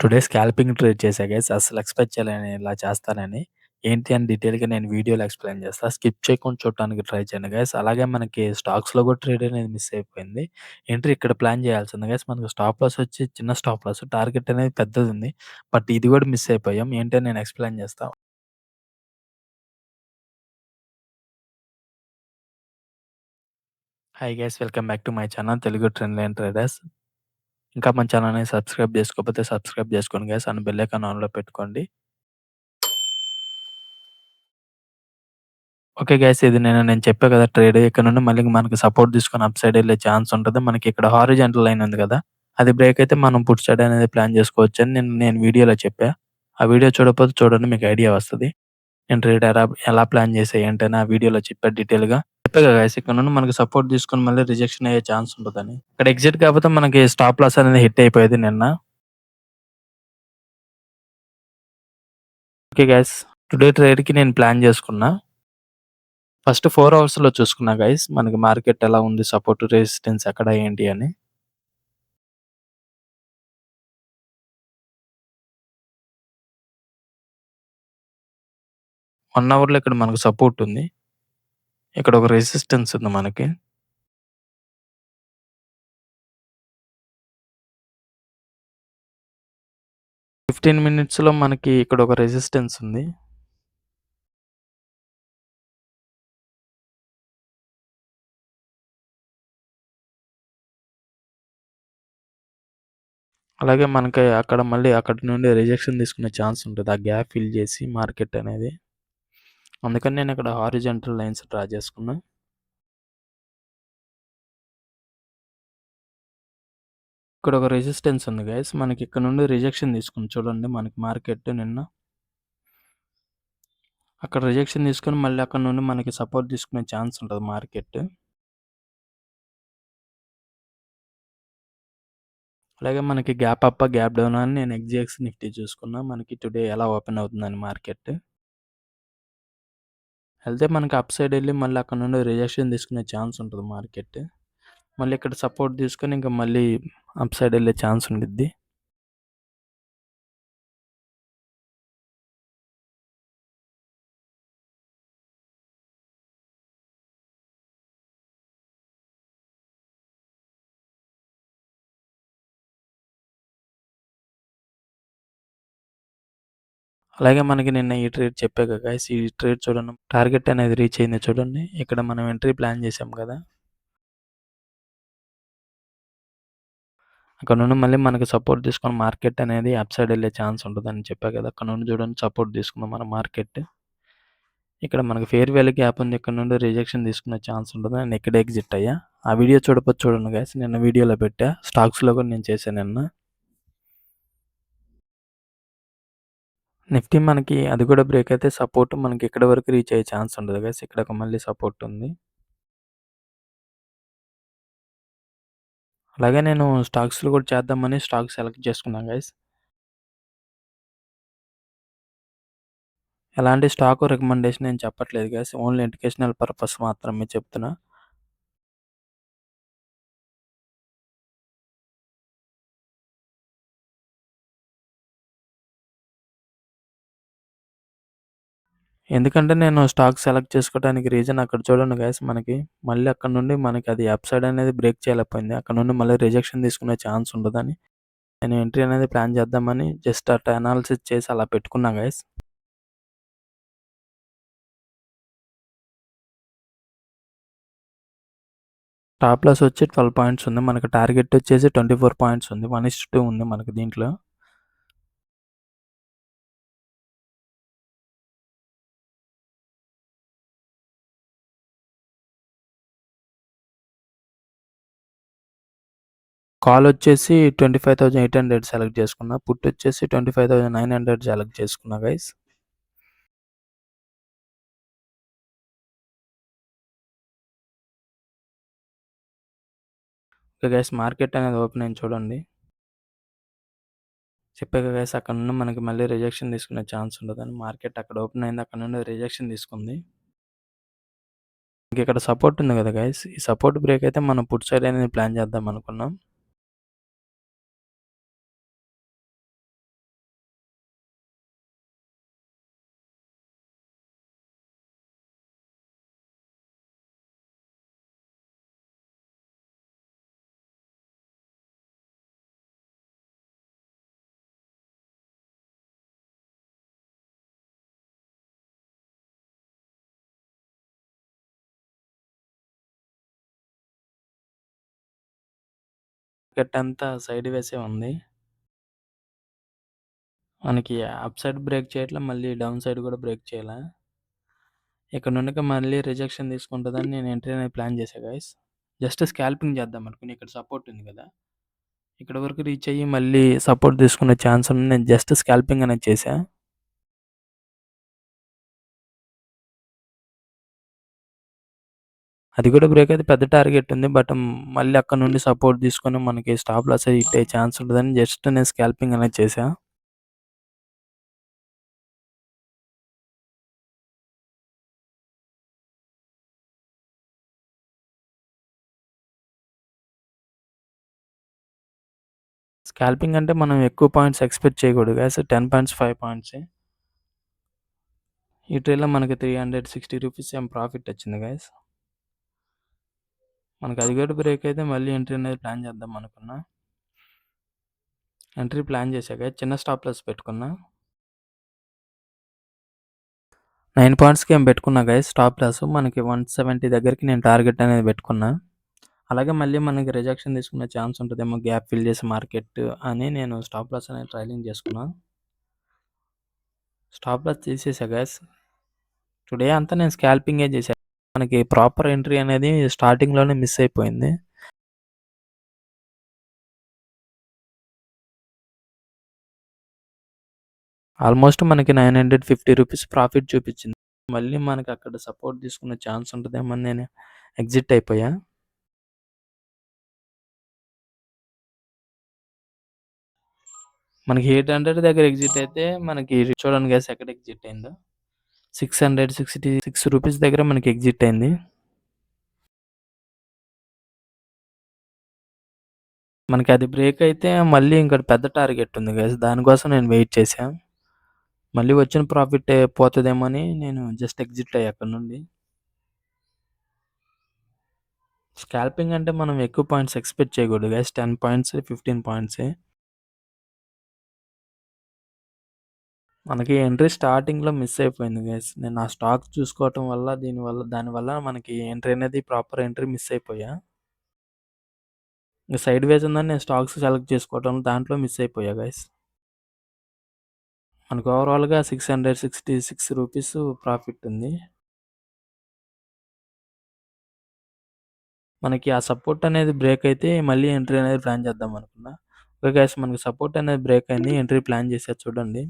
Today scalping trade చేశా guys. అస్సలు expect చేయలే నేను ఇలా చేస్తానని. ఏంటి అని డీటెయిల్‌గా నేను వీడియోలో ఎక్స్‌ప్లెయిన్ చేస్తా. స్కిప్ చేయకుండా చూడటానికి ట్రై చేయండి గైస్. అలాగే మనకి స్టాక్స్‌లో కూడా ట్రేడ్ అనేది మిస్ అయిపోయింది. ఎంట్రీ ఇక్కడ ప్లాన్ చేయాల్సింది గైస్. మనకు స్టాప్ లాస్ వచ్చి చిన్న స్టాప్ లాస్. టార్గెట్ అనేది పెద్దదుంది. బట్ ఇది కూడా మిస్ అయిపోయాం. ఏంటి నేను ఎక్స్‌ప్లెయిన్ చేస్తా. Hi guys, welcome back to my channel Telugu trend line traders. ఇంకా మన ఛానల్‌ని సబ్స్క్రైబ్ చేసుకోకపోతే సబ్స్క్రైబ్ చేసుకోండి గైస్. అండ్ బెల్ ఐకాన్ ఆన్‌లో పెట్టుకోండి. ఓకే గైస్, ఇది నేను చెప్పా కదా ట్రేడ్. ఇక్కడ నుండి మళ్ళీ మనకి సపోర్ట్ తీసుకొని అప్ సైడ్ ఎళ్ళే ఛాన్స్ ఉంటది. మనకి ఇక్కడ హారిజాంటల్ లైన్ ఉంది కదా! అది బ్రేక్ అయితే మనం పుట్ సైడ్ అనేది ప్లాన్ చేసుకోవచ్చని నేను వీడియోలో చెప్పా. ఆ వీడియో చూడకపోతే చూడండి, మీకు ఐడియా వస్తది. నేను ట్రేడ్ ఎలా ప్లాన్ చేశా ఏంటని ఆ వీడియోలో చెప్పా డీటెయిల్‌గా. చెప్పా కదా గైస్, ఇక్కడ నుండి మనకి సపోర్ట్ తీసుకొని మళ్ళీ రిజెక్షన్ అయ్యే ఛాన్స్ ఉంటదని. ఇక్కడ ఎగ్జిట్ కాకపోతే మనకి స్టాప్ లాస్ అనేది హిట్ అయిపోయేది నిన్న. ఓకే గైస్, టుడే ట్రేడ్‌కి నేను ప్లాన్ చేసుకున్నా. ఫస్ట్ 4 అవర్స్‌లో చూసుకున్నా గైస్. మనకి మార్కెట్ ఎలా ఉంది, సపోర్ట్, రెసిస్టెన్స్ ఎక్కడ ఏంటి అని. 1 అవర్‌లో ఇక్కడ మనకు సపోర్ట్ ఉంది. ఇక్కడ ఒక రెసిస్టెన్స్ ఉంది మనకి. 15 మినిట్స్‌లో మనకి ఇక్కడ ఒక రెసిస్టెన్స్ ఉంది. అలాగే మనకి అక్కడ మళ్ళీ అక్కడి నుండి రిజెక్షన్ తీసుకునే ఛాన్స్ ఉంటది. ఆ గ్యాప్ ఫిల్ చేసి మార్కెట్ అనేది. అందుకని నేను ఇక్కడ హారిజాంటల్ లైన్స్ డ్రా చేసుకున్నా. ఇక్కడ ఒక రెసిస్టెన్స్ ఉంది గైస్. మనకి ఇక్కడ నుండి రిజెక్షన్ తీసుకుంది చూడండి. మనకి మార్కెట్ నిన్న అక్కడ రిజెక్షన్ తీసుకొని మళ్ళీ అక్కడ నుండి మనకి సపోర్ట్ తీసుకునే ఛాన్స్ ఉంటది మార్కెట్. అలాగే మనకి గ్యాప్ అప్, గ్యాప్ డౌన్ అని నేను ఎక్స్‌జేఎక్స్ నిఫ్టీ చూసుకున్నా. మనకి టుడే ఎలా ఓపెన్ అవుతుందని మార్కెట్. ఎళ్తే మనకి అప్ సైడ్ ఎళ్లి మళ్ళీ అక్కడ నుండి రిజెక్షన్ తీసుకునే ఛాన్స్ ఉంటది మార్కెట్. మళ్ళీ ఇక్కడ సపోర్ట్ తీసుకొని ఇంక మళ్ళీ అప్ సైడ్ ఎళ్ళే ఛాన్స్ ఉండిద్ది. అలాగే మనకి నిన్న ఈ ట్రేడ్ చెప్పా కదా గైస్. ఈ ట్రేడ్ చూడండి, టార్గెట్ అనేది రీచ్ అయింది చూడండి. ఇక్కడ మనం ఎంట్రీ ప్లాన్ చేసాం కదా! అక్కడ నుండి మళ్ళీ మనకి సపోర్ట్ తీసుకొని మార్కెట్ అనేది అప్ సైడ్ ఎళ్ళే ఛాన్స్ ఉంటదని చెప్పా కదా! అక్కడ నుండి చూడండి సపోర్ట్ తీసుకుందాం మన మార్కెట్. ఇక్కడ మనకి ఫెయిర్ వాల్యూ గ్యాప్ ఉంది. ఇక్కడ నుండి రిజెక్షన్ తీసుకునే ఛాన్స్ ఉంటది. నేను ఇక్కడ ఎగ్జిట్ అయ్యా. ఆ వీడియో చూడకపోతే చూడండి గైస్. నిన్న వీడియోలో పెట్టా. స్టాక్స్‌లో కూడా నేను చేశా నిన్న. నిఫ్టీ మనకి అది కూడా బ్రేక్ అయితే సపోర్ట్ మనకి ఇక్కడి వరకు రీచ్ అయ్యే ఛాన్స్ ఉండదు గైస్. ఇక్కడ ఒక మళ్ళీ సపోర్ట్ ఉంది. అలాగే నేను స్టాక్స్‌లో కూడా చేద్దామని స్టాక్ సెలెక్ట్ చేసుకున్నా గైస్. ఎలాంటి స్టాక్ రికమెండేషన్ ఏం చెప్పట్లేదు గైస్. ఓన్లీ ఎడ్యుకేషనల్ పర్పస్ మాత్రమే చెప్తున్నా. ఎందుకంటే నేను స్టాక్ సెలెక్ట్ చేసుకోవడానికి రీజన్ అక్కడ చూడండి గైస్, మనకి మళ్ళీ అక్కడ నుండి మనకి అది అప్ సైడ్ అనేది బ్రేక్ చేయలేకపోయింది. అక్కడ నుండి మళ్ళీ రిజెక్షన్ తీసుకునే ఛాన్స్ ఉండదని నేను ఎంట్రీ అనేది ప్లాన్ చేద్దామని జస్ట్ అట్లా అనాలిసిస్ చేసి అలా పెట్టుకున్నా గైస్. స్టాప్ లాస్ వచ్చి 12 పాయింట్స్ ఉంది. మనకి టార్గెట్ వచ్చేసి 24 పాయింట్స్ ఉంది. 1:2 ఉంది మనకి దీంట్లో. కాల్ వచ్చేసి 25,800 సెలెక్ట్ చేసుకున్నా. పుట్ వచ్చేసి 25,900 సెలెక్ట్ చేసుకున్నా గైస్. ఓకే గైస్, మార్కెట్ అనేది ఓపెన్ అయింది చూడండి. చెప్పా కదా గైస్, అక్కడ నుండి మనకి మళ్ళీ రిజెక్షన్ తీసుకునే ఛాన్స్ ఉండదని. మార్కెట్ అక్కడ ఓపెన్ అయింది. అక్కడ నుండి రిజెక్షన్ తీసుకుంది. ఇక్కడ సపోర్ట్ ఉంది కదా గైస్. ఈ సపోర్ట్ బ్రేక్ అయితే మనం పుట్ సైడ్ అనేది ప్లాన్ చేద్దాం అనుకున్నాం. మార్కెట్ అంతా సైడ్ వేసే ఉంది. మనకి అప్ సైడ్ బ్రేక్ చేయట్లే, మళ్ళీ డౌన్ సైడ్ కూడా బ్రేక్ చేయలే. ఇక్కడ నుండి మళ్ళీ రిజెక్షన్ తీసుకుంటదని నేను ఎంట్రీ అనేది ప్లాన్ చేశా గైస్. జస్ట్ స్కాల్పింగ్ చేద్దాం అనుకుని, ఇక్కడ సపోర్ట్ ఉంది కదా, ఇక్కడ వరకు రీచ్ అయ్యి మళ్ళీ సపోర్ట్ తీసుకునే ఛాన్స్ ఉంది. నేను జస్ట్ స్కాల్పింగ్ అనేది చేశా. అది కూడా బ్రేక్ అయితే పెద్ద టార్గెట్ ఉంది. బట్ మళ్ళీ అక్కడ నుండి సపోర్ట్ తీసుకొని మనకి స్టాప్ లాస్ హిట్ అయ్యే ఛాన్స్ ఉంటదని జస్ట్ నేను స్కాల్పింగ్ అనేది చేశా. స్కాల్పింగ్ అంటే మనం ఎక్కువ పాయింట్స్ ఎక్స్‌పెక్ట్ చేయకూడదు గైస్. 10 పాయింట్స్, 5 పాయింట్సే. ఈ ట్రేడ్‌లో మనకి రూ. 360 ఏమో ప్రాఫిట్ వచ్చింది గైస్. మనకి అది కూడా బ్రేక్ అయితే మళ్ళీ ఎంట్రీ అనేది ప్లాన్ చేద్దాం అనుకున్నా. ఎంట్రీ ప్లాన్ చేశా గైస్. చిన్న స్టాప్ లాస్ పెట్టుకున్నా. 9 పాయింట్స్‌కి ఏమో పెట్టుకున్నా గైస్ స్టాప్ లాస్. మనకి 170 దగ్గరికి నేను టార్గెట్ అనేది పెట్టుకున్నా. అలాగే మళ్ళీ మనకి రిజెక్షన్ తీసుకునే ఛాన్స్ ఉంటదేమో, గ్యాప్ ఫిల్ చేసే మార్కెట్ అని నేను స్టాప్ లాస్ అనేది ట్రైలింగ్ చేసుకున్నా. స్టాప్ లాస్ తీసేసా గైస్. టుడే అంతా నేను స్కాల్పింగే చేశా. మనకి ప్రాపర్ ఎంట్రీ అనేది స్టార్టింగ్‌లోనే మిస్ అయిపోయింది. ఆల్మోస్ట్ మనకి రూ. 950 ప్రాఫిట్ చూపించింది. మళ్ళీ మనకి అక్కడ సపోర్ట్ తీసుకునే ఛాన్స్ ఉంటదేమో అని నేను ఎగ్జిట్ అయిపోయా. మనకి 800 దగ్గర ఎగ్జిట్ అయితే మనకి చూడండి గైస్ ఎక్కడ ఎగ్జిట్ అయిందో. రూ. 666 దగ్గర మనకి ఎగ్జిట్ అయింది. మనకి అది బ్రేక్ అయితే మళ్ళీ ఇంకోటి పెద్ద టార్గెట్ ఉంది గైస్. దానికోసం నేను వెయిట్ చేశా. మళ్ళీ వచ్చిన ప్రాఫిట్ పోతదేమో అని నేను జస్ట్ ఎగ్జిట్ అయ్యా అక్కడ నుండి. స్కాల్పింగ్ అంటే మనం ఎక్కువ పాయింట్స్ ఎక్స్‌పెక్ట్ చేయకూడదు గైస్. 10 పాయింట్స్, 15 పాయింట్సే. మనకి ఎంట్రీ స్టార్టింగ్‌లో మిస్ అయిపోయింది గైస్. నేను ఆ స్టాక్ చూసుకోవటం వల్ల, దానివల్ల మనకి ఎంట్రీ అనేది ప్రాపర్ ఎంట్రీ మిస్ అయిపోయా. ఇంక సైడ్ వేస్ ఉందని నేను స్టాక్స్ సెలెక్ట్ చేసుకోవటం దాంట్లో మిస్ అయిపోయా గైస్. మనకు ఓవరాల్‌గా రూ. 666 ప్రాఫిట్ ఉంది. మనకి ఆ సపోర్ట్ అనేది బ్రేక్ అయితే మళ్ళీ ఎంట్రీ అనేది ప్లాన్ చేద్దాం అనుకున్నా. ఓకే గైస్, మనకి సపోర్ట్ అనేది బ్రేక్ అయింది. ఎంట్రీ ప్లాన్ చేశా చూడండి.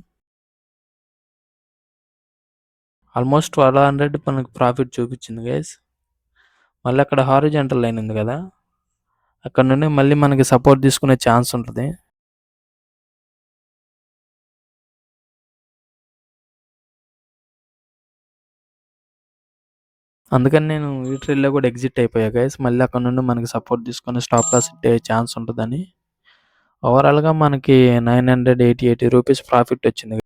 ఆల్మోస్ట్ 1200 మనకు ప్రాఫిట్ చూపించింది గైస్. మళ్ళీ అక్కడ హారిజాంటల్ లైన్ ఉంది కదా, అక్కడ నుండి మళ్ళీ మనకి సపోర్ట్ తీసుకునే ఛాన్స్ ఉంటది. అందుకని నేను ఈ ట్రేడ్‌లో కూడా ఎగ్జిట్ అయిపోయా గైస్. మళ్ళీ అక్కడ నుండి మనకి సపోర్ట్ తీసుకొని స్టాప్ లాస్ హిట్ అయ్యే ఛాన్స్ ఉంటదని. ఓవరాల్‌గా మనకి రూ. 980 ప్రాఫిట్ వచ్చింది.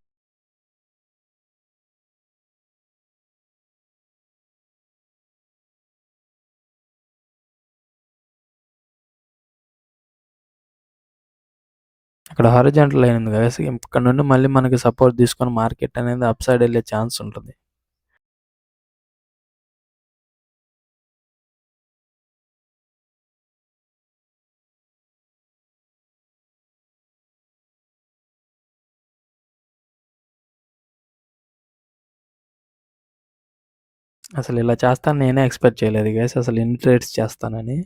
అక్కడ హారిజాంటల్ లైన్ ఉంది గైస్. ఇక్కడ నుండి మళ్ళీ మనకి సపోర్ట్ తీసుకొని మార్కెట్ అనేది అప్ సైడ్ వెళ్ళే ఛాన్స్ ఉంటుంది. అసలు ఇలా చేస్తాను నేనే ఎక్స్‌పెక్ట్ చేయలేదు గైస్. అసలు ఎన్ని ట్రేడ్స్ చేస్తానని.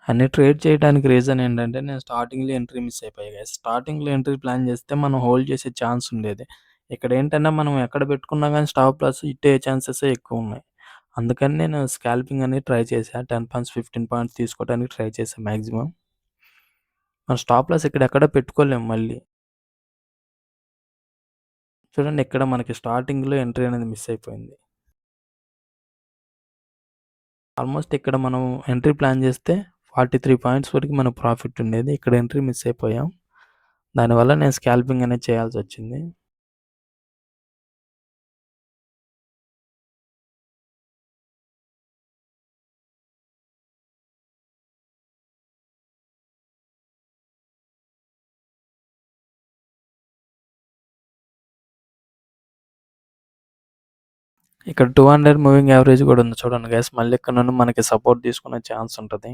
అన్ని ట్రేడ్ చేయడానికి రీజన్ ఏంటంటే నేను స్టార్టింగ్‌లో ఎంట్రీ మిస్ అయిపోయా గైస్. స్టార్టింగ్‌లో ఎంట్రీ ప్లాన్ చేస్తే మనం హోల్డ్ చేసే ఛాన్స్ ఉండేది. ఇక్కడ ఏంటంటే మనం ఎక్కడ పెట్టుకున్నా గానీ స్టాప్ లాస్ హిట్ అయ్యే ఛాన్సెసే ఎక్కువున్నాయి. అందుకని నేను స్కాల్పింగ్ అనేది ట్రై చేశా. 10 పాయింట్స్, 15 పాయింట్స్ తీసుకోవడానికి ట్రై చేశా మాక్సిమం. మన స్టాప్ లాస్ ఇక్కడ ఎక్కడ పెట్టుకోలేము మళ్ళీ. చూడండి ఇక్కడ మనకి స్టార్టింగ్‌లో ఎంట్రీ అనేది మిస్ అయిపోయింది. ఆల్మోస్ట్ ఇక్కడ మనం ఎంట్రీ ప్లాన్ చేస్తే 43 పాయింట్స్ వరకు మనకు ప్రాఫిట్ ఉండేది. ఇక్కడ ఎంట్రీ మిస్ అయిపోయాం. దానివల్ల నేను స్కాల్పింగ్ అనేది చేయాల్సొచ్చింది. ఇక్కడ 200 మూవింగ్ యావరేజ్ కూడా ఉంది చూడండి గైస్. మళ్ళీ ఇక్కడ నుండి మనకి సపోర్ట్ తీసుకునే ఛాన్స్ ఉంటుంది.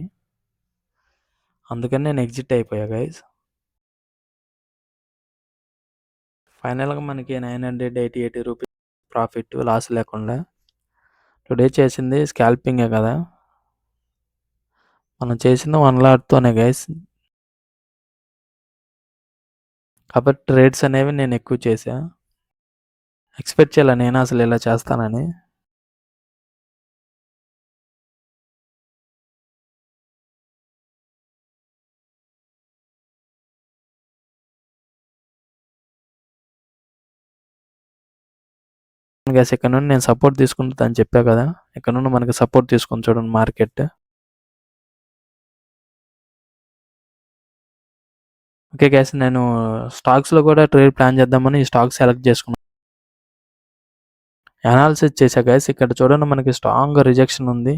అందుకని నేను ఎగ్జిట్ అయిపోయా గైస్. ఫైనల్గా మనకి 980 రూపీస్ ప్రాఫిట్, లాస్ లేకుండా. టుడే చేసింది స్కాల్పింగే కదా, మనం చేసింది 1 లాట్తోనే గైస్. కాబట్టి ట్రేడ్స్ అనేవి నేను ఎక్కువ చేశా. ఎక్స్పెక్ట్ చేయాల నేను అసలు ఇలా చేస్తానని. గైస్ ఇక్కడ నుండి నేను సపోర్ట్ తీసుకుంటాను చెప్పా కదా, ఇక్కడ నుండి మనకి సపోర్ట్ తీసుకుని చూడండి మార్కెట్. ఓకే గైస్, నేను స్టాక్స్లో కూడా ట్రేడ్ ప్లాన్ చేద్దామని ఈ స్టాక్ సెలెక్ట్ చేసుకున్నాను. అనాలిసిస్ చేశా గైస్. ఇక్కడ చూడండి మనకి స్ట్రాంగ్ రిజెక్షన్ ఉంది.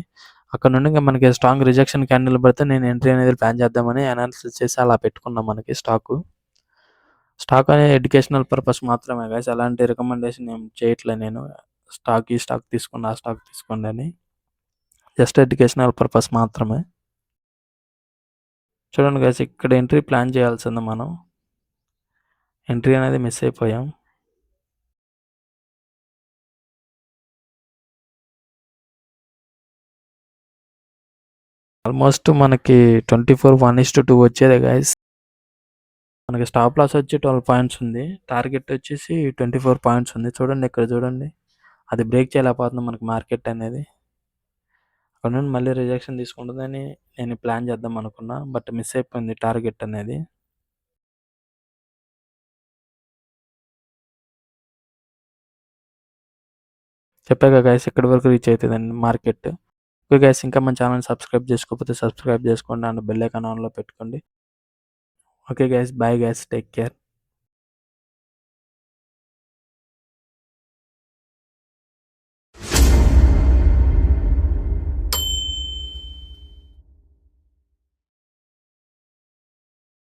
అక్కడ నుండి ఇంకా మనకి స్ట్రాంగ్ రిజెక్షన్ క్యాండిల్ పడితే నేను ఎంట్రీ అనేది ప్లాన్ చేద్దామని అనాలిసిస్ చేసి అలా పెట్టుకున్నాం మనకి స్టాక్ అనేది ఎడ్యుకేషనల్ పర్పస్ మాత్రమే గైస్. అలాంటి రికమెండేషన్ ఏం చేయట్లే నేను, ఈ స్టాక్ తీసుకోండి, ఆ స్టాక్ తీసుకోండి అని. జస్ట్ ఎడ్యుకేషనల్ పర్పస్ మాత్రమే. చూడండి గైస్, ఇక్కడ ఎంట్రీ ప్లాన్ చేయాల్సింది మనం. ఎంట్రీ అనేది మిస్ అయిపోయాం. ఆల్మోస్ట్ మనకి 24:1:2 వచ్చేదే గైస్. మనకి స్టాప్ లాస్ వచ్చి 12 పాయింట్స్ ఉంది, టార్గెట్ వచ్చేసి 24 పాయింట్స్ ఉంది. చూడండి ఇక్కడ చూడండి, అది బ్రేక్ చేయలేకపోతుంది మనకి మార్కెట్ అనేది. అక్కడ నుండి మళ్ళీ రిజెక్షన్ తీసుకుంటుందని నేను ప్లాన్ చేద్దాం అనుకున్నా, బట్ మిస్ అయిపోయింది టార్గెట్ అనేది. చెప్పాక గైస్ ఇక్కడి వరకు రీచ్ అవుతుందండి మార్కెట్. ఓకే గైస్, ఇంకా మన ఛానల్ సబ్స్క్రైబ్ చేసుకోకపోతే సబ్స్క్రైబ్ చేసుకోండి అండ్ బెల్ ఐకాన్ ఆన్లో పెట్టుకోండి. Okay guys, bye guys, take care.